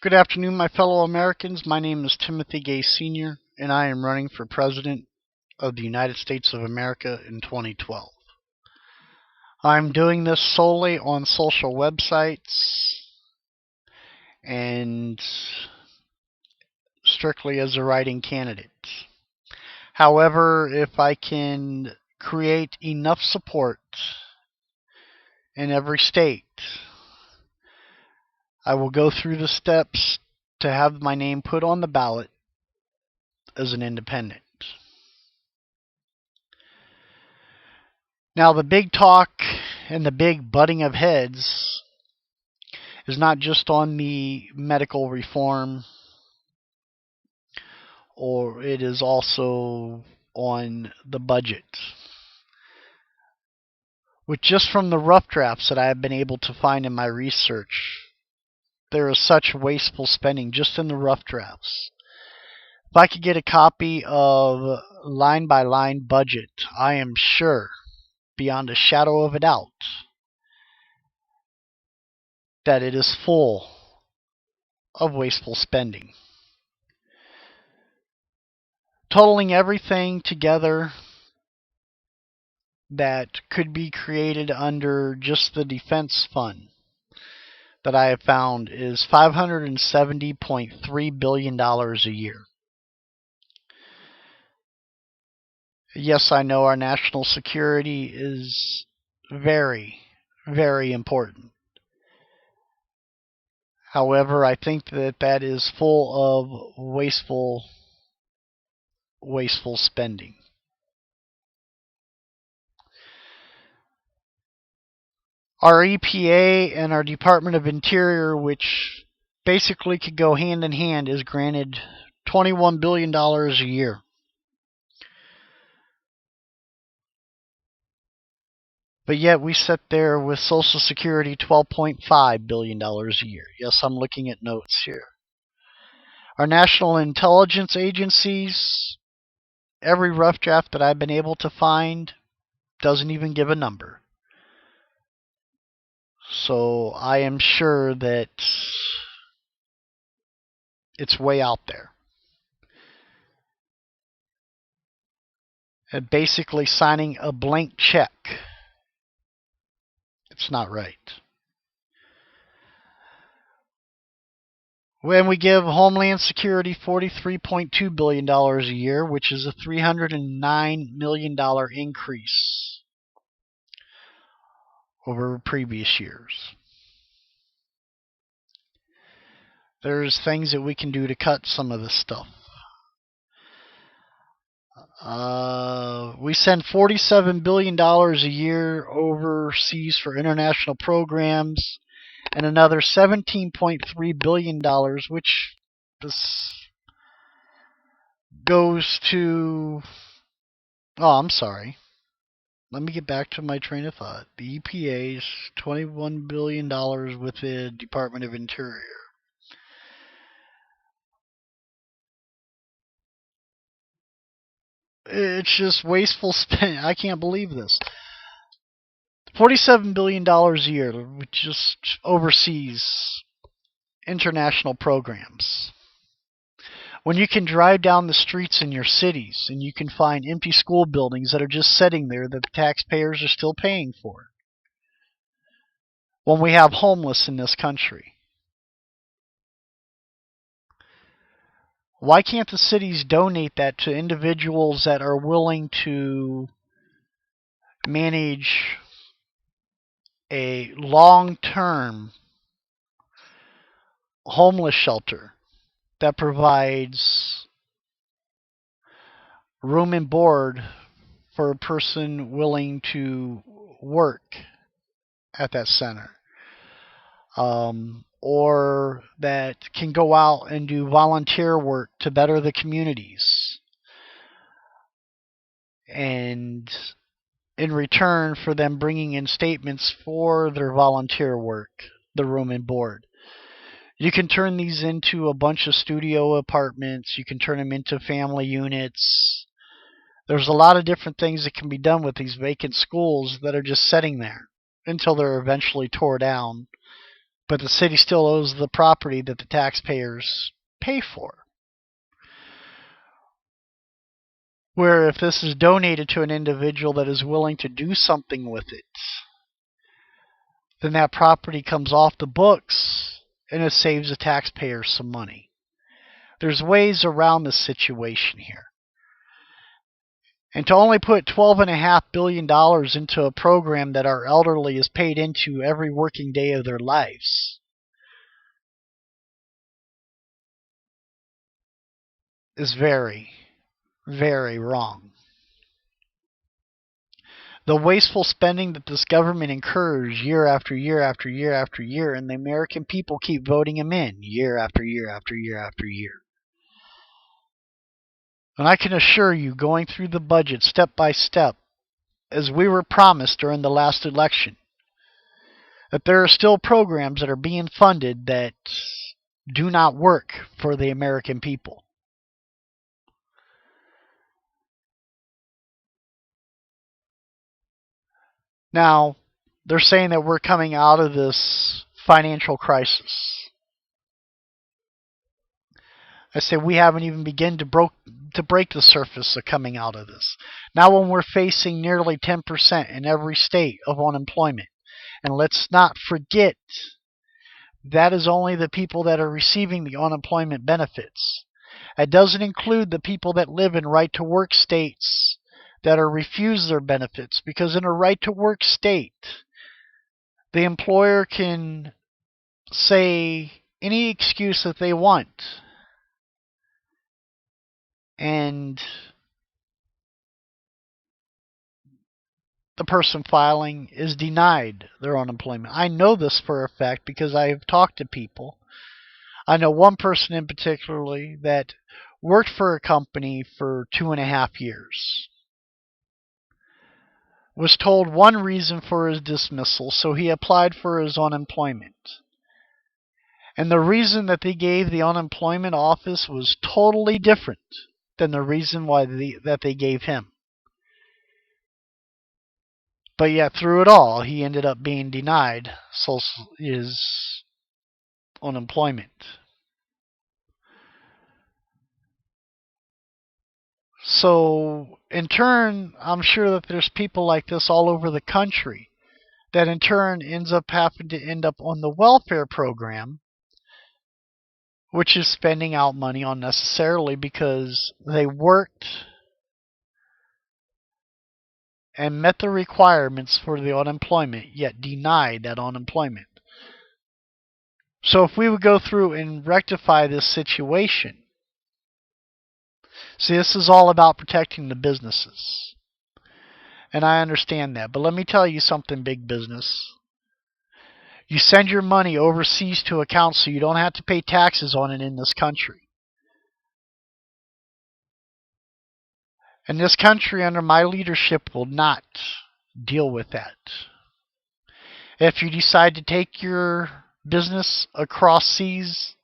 Good afternoon, my fellow Americans. My name is Timothy Gay Sr., and I am running for President of the United States of America in 2012. I'm doing this solely on social websites and strictly as a writing candidate. However, if I can create enough support in every state, I will go through the steps to have my name put on the ballot as an independent. Now, the big talk and the big butting of heads is not just on the medical reform, or it is also on the budget. With just from the rough drafts that I have been able to find in my research, there is such wasteful spending just in the rough drafts. If I could get a copy of line by line budget, I am sure, beyond a shadow of a doubt, that it is full of wasteful spending. Totaling everything together that could be created under just the defense fund that I have found is $570.3 billion a year. Yes, I know our national security is very, very important. However, I think that that is full of wasteful spending. Our EPA and our Department of Interior, which basically could go hand in hand, is granted $21 billion a year. But yet we sit there with Social Security $12.5 billion a year. Yes, I'm looking at notes here. Our national intelligence agencies, every rough draft that I've been able to find doesn't even give a number. So I am sure that it's way out there. And basically signing a blank check. It's not right. When we give Homeland Security $43.2 billion a year, which is a $309 million increase over previous years. There's things that we can do to cut some of this stuff. We send $47 billion a year overseas for international programs, and another $17.3 billion, which this goes to... Oh, I'm sorry. Let me get back to my train of thought. The EPA is $21 billion with the Department of Interior. It's just wasteful spending. I can't believe this. $47 billion a year, which just oversees international programs. When you can drive down the streets in your cities and you can find empty school buildings that are just sitting there that the taxpayers are still paying for. When we have homeless in this country. Why can't the cities donate that to individuals that are willing to manage a long-term homeless shelter that provides room and board for a person willing to work at that center? Or that can go out and do volunteer work to better the communities. And in return for them bringing in statements for their volunteer work, the room and board. You can turn these into a bunch of studio apartments. You can turn them into family units. There's a lot of different things that can be done with these vacant schools that are just sitting there until they're eventually tore down but the city still owes the property that the taxpayers pay for. Where if this is donated to an individual that is willing to do something with it, then that property comes off the books and it saves the taxpayer some money. There's ways around this situation here. And to only put $12.5 billion into a program that our elderly is paid into every working day of their lives is very, very wrong. The wasteful spending that this government incurs year after year after year after year, and the American people keep voting him in year after year after year after year. And I can assure you, going through the budget step by step, as we were promised during the last election, that there are still programs that are being funded that do not work for the American people. Now, they're saying that we're coming out of this financial crisis. I say we haven't even begun to break the surface of coming out of this. Now when we're facing nearly 10% in every state of unemployment, and let's not forget that is only the people that are receiving the unemployment benefits. It doesn't include the people that live in right-to-work states that are refused their benefits, because in a right-to-work state, the employer can say any excuse that they want, and the person filing is denied their unemployment. I know this for a fact because I have talked to people. I know one person in particularly that worked for a company for 2.5 years. Was told one reason for his dismissal, so he applied for his unemployment. And the reason that they gave the unemployment office was totally different than the reason that they gave him. But yet through it all, he ended up being denied his unemployment. So in turn, I'm sure that there's people like this all over the country that in turn ends up having to end up on the welfare program, which is spending out money unnecessarily because they worked and met the requirements for the unemployment, yet denied that unemployment. So if we would go through and rectify this situation, see, this is all about protecting the businesses. And I understand that. But let me tell you something, big business. You send your money overseas to accounts so you don't have to pay taxes on it in this country. And this country under my leadership will not deal with that. If you decide to take your business across seas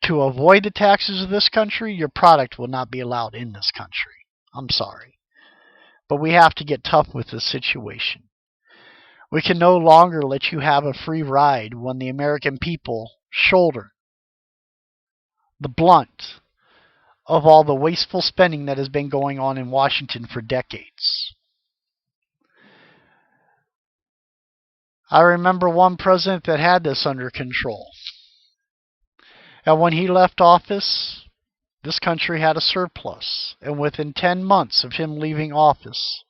to avoid the taxes of this country, your product will not be allowed in this country. I'm sorry. But we have to get tough with this situation. We can no longer let you have a free ride when the American people shoulder the blunt of all the wasteful spending that has been going on in Washington for decades. I remember one president that had this under control. And when he left office, this country had a surplus. And within 10 months of him leaving office,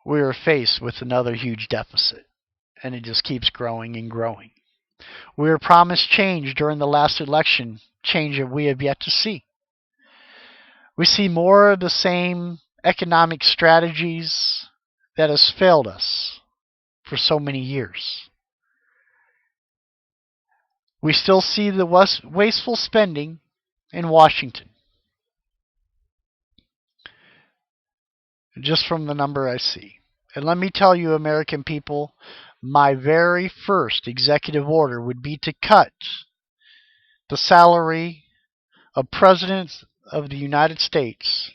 we were faced with another huge deficit. And it just keeps growing and growing. We were promised change during the last election, change that we have yet to see. We see more of the same economic strategies that has failed us for so many years. We still see the wasteful spending in Washington. Just from the number I see. And let me tell you, American people, my very first executive order would be to cut the salary of President of the United States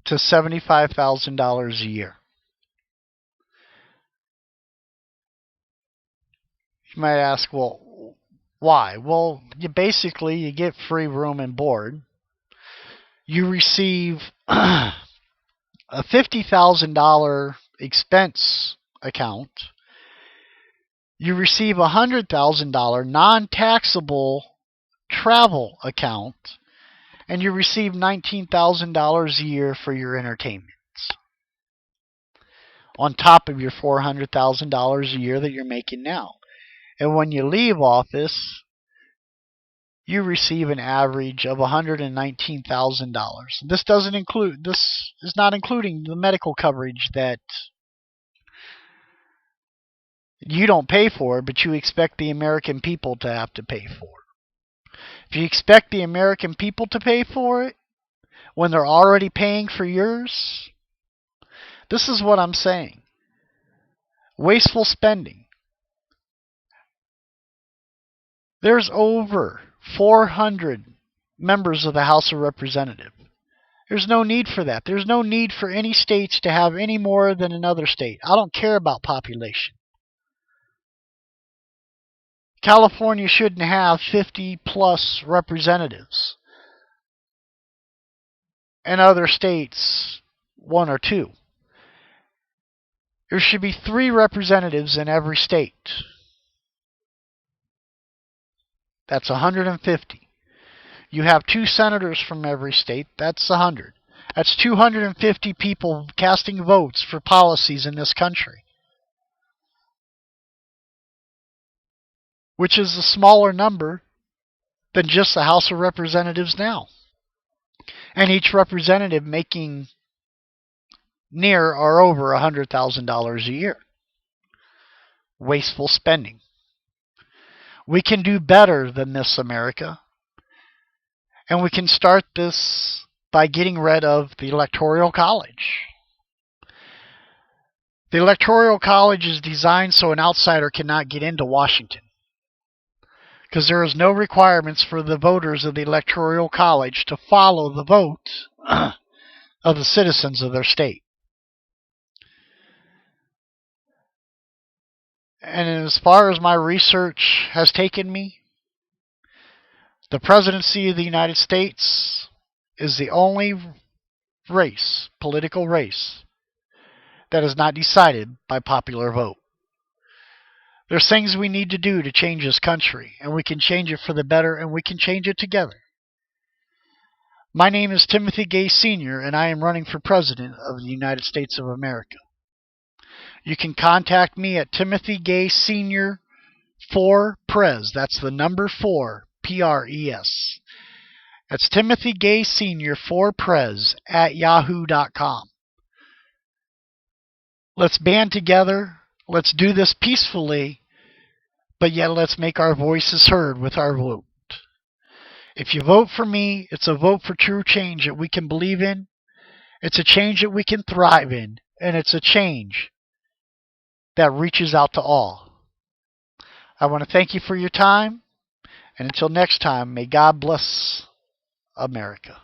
to $75,000 a year. You might ask, well, why? Well, you get free room and board. You receive a $50,000 expense account. You receive a $100,000 non-taxable travel account, and you receive $19,000 a year for your entertainment, on top of your $400,000 a year that you're making now. And when you leave office, you receive an average of $119,000. This is not including the medical coverage that you don't pay for, but you expect the American people to have to pay for. If you expect the American people to pay for it when they're already paying for yours, this is what I'm saying. Wasteful spending. There's over 400 members of the House of Representatives. There's no need for that. There's no need for any states to have any more than another state. I don't care about population. California shouldn't have 50 plus representatives. And other states, 1 or 2. There should be 3 representatives in every state. That's 150. You have 2 senators from every state. That's 100. That's 250 people casting votes for policies in this country, which is a smaller number than just the House of Representatives now. And each representative making near or over $100,000 a year. Wasteful spending. We can do better than this, America. And we can start this by getting rid of the Electoral College. The Electoral College is designed so an outsider cannot get into Washington, because there is no requirements for the voters of the Electoral College to follow the vote of the citizens of their state. And as far as my research has taken me, the presidency of the United States is the only political race, that is not decided by popular vote. There's things we need to do to change this country, and we can change it for the better, and we can change it together. My name is Timothy Gay Sr., and I am running for President of the United States of America. You can contact me at Timothy Gay Sr. 4 Prez. That's the number 4, P-R-E-S. That's Timothy Gay Sr. 4 Prez at yahoo.com. Let's band together. Let's do this peacefully, but yet let's make our voices heard with our vote. If you vote for me, it's a vote for true change that we can believe in. It's a change that we can thrive in. And it's a change that reaches out to all. I want to thank you for your time. And until next time, may God bless America.